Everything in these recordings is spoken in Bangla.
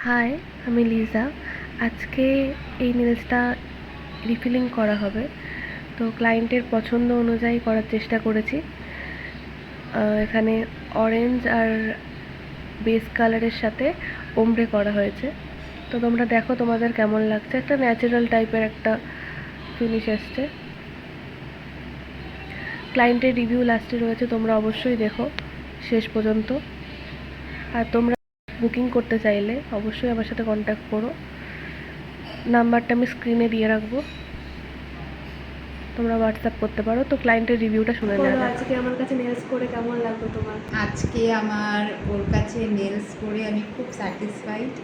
হাই, আমি লিজা। আজকে এই নেলসটা রিফিলিং করা হবে, তো ক্লায়েন্টের পছন্দ অনুযায়ী করার চেষ্টা করেছি। এখানে অরেঞ্জ আর বেস কালারের সাথে ওমব্রে করা হয়েছে। তো তোমরা দেখো তোমাদের কেমন লাগছে। একটা ন্যাচারাল টাইপের একটা ফিনিশ এসছে। ক্লায়েন্টের রিভিউ লাস্টে রয়েছে, তোমরা অবশ্যই দেখো শেষ পর্যন্ত। আর তোমরা বুকিং করতে চাইলে অবশ্যই আমার সাথে কন্ট্যাক্ট করো। নাম্বারটা আমি স্ক্রিনে দিয়ে রাখবো, তোমরা হোয়াটসঅ্যাপ করতে পারো। তো ক্লায়েন্টের রিভিউটা শুনে নেওয়া যাক। আজকে আমার কাছে নেলস করে কেমন লাগলো তোমার? আজকে আমার ওর কাছে নেলস করে আমি খুব স্যাটিসফাইড।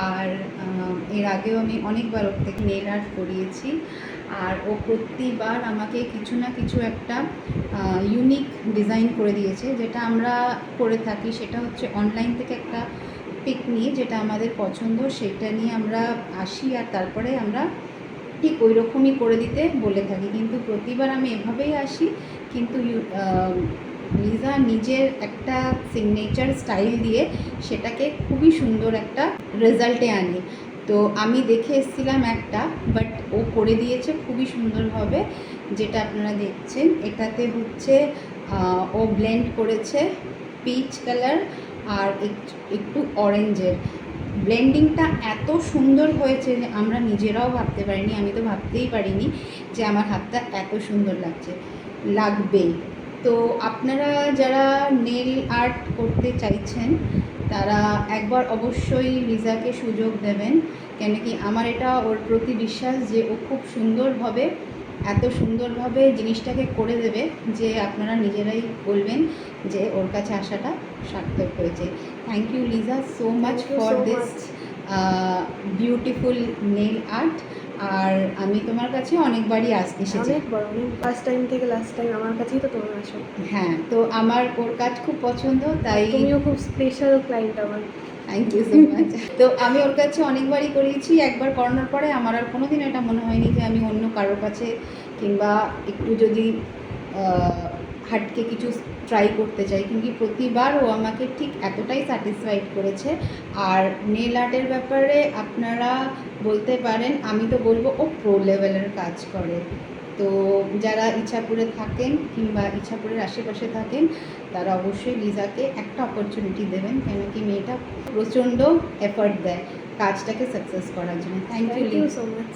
আর এর আগেও আমি অনেকবার ওর থেকে নেল আর্ট করিয়েছি, আর ও প্রতিবার আমাকে কিছু না কিছু একটা ইউনিক ডিজাইন করে দিয়েছে। যেটা আমরা করে থাকি সেটা হচ্ছে অনলাইন থেকে একটা পিক নিয়ে যেটা আমাদের পছন্দ সেটা নিয়ে আমরা আসি, আর তারপরে আমরা ঠিক ওই রকমই করে দিতে বলে থাকি। কিন্তু প্রতিবার আমি এভাবেই আসি, কিন্তু লিজা নিজের একটা সিগনেচার স্টাইল দিয়ে সেটাকে খুবই সুন্দর একটা রেজাল্টে আনে। তো আমি দেখে এসেছিলাম একটা, বাট ও করে দিয়েছে খুবই সুন্দরভাবে। যেটা আপনারা দেখছেন এটাতে হচ্ছে ও ব্লেন্ড করেছে পিচ কালার আর একটু অরেঞ্জের। ব্লেন্ডিংটা এত সুন্দর হয়েছে যে আমরা নিজেরাও ভাবতে পারিনি, আমি তো ভাবতেই পারিনি যে আমার হাতটা এত সুন্দর লাগবেই। তো আপনারা যারা নেল আর্ট করতে চাইছেন তারা একবার অবশ্যই লিজাকে সুযোগ দেবেন, কেন কি আমার এটা ওর প্রতি বিশ্বাস যে ও খুব সুন্দরভাবে এত সুন্দরভাবে জিনিসটাকে করে দেবে যে আপনারা নিজেরাই বলবেন যে ওর কাছে আসাটা সার্থক হয়েছে। Thank you Liza so much for this beautiful nail art. আর আমি তোমার কাছে অনেকবারই এসেছি, অনেক ফার্স্ট টাইম থেকে লাস্ট টাইম আমার কাছেই তো তোমরা আসো। হ্যাঁ, তো আমার ওর কাজ খুব পছন্দ, তাই তুমিও খুব স্পেশাল ক্লায়েন্ট আমার। Thank you so much. তো আমি ওর কাছে অনেকবারই করিয়েছি, একবার করানোর পরে আমার আর কোনোদিন এটা মনে হয়নি যে আমি অন্য কারোর কাছে কিংবা একটু যদি হাটকে কিছু ট্রাই করতে চাই, কিন্তু প্রতিবার ও আমাকে ঠিক এতটাই স্যাটিসফাইড করেছে। আর নেল আর্টের ব্যাপারে আপনারা বলতে পারেন, আমি তো বলবো ও প্রো লেভেলের কাজ করে। তো যারা ইচ্ছাপুরে থাকেন কিংবা ইচ্ছাপুরের আশেপাশে থাকেন তারা অবশ্যই লিজাকে একটা অপরচুনিটি দেবেন, কেন কি মেয়েটা প্রচণ্ড এফর্ট দেয় কাজটাকে সাকসেস করার জন্য। Thank you so much.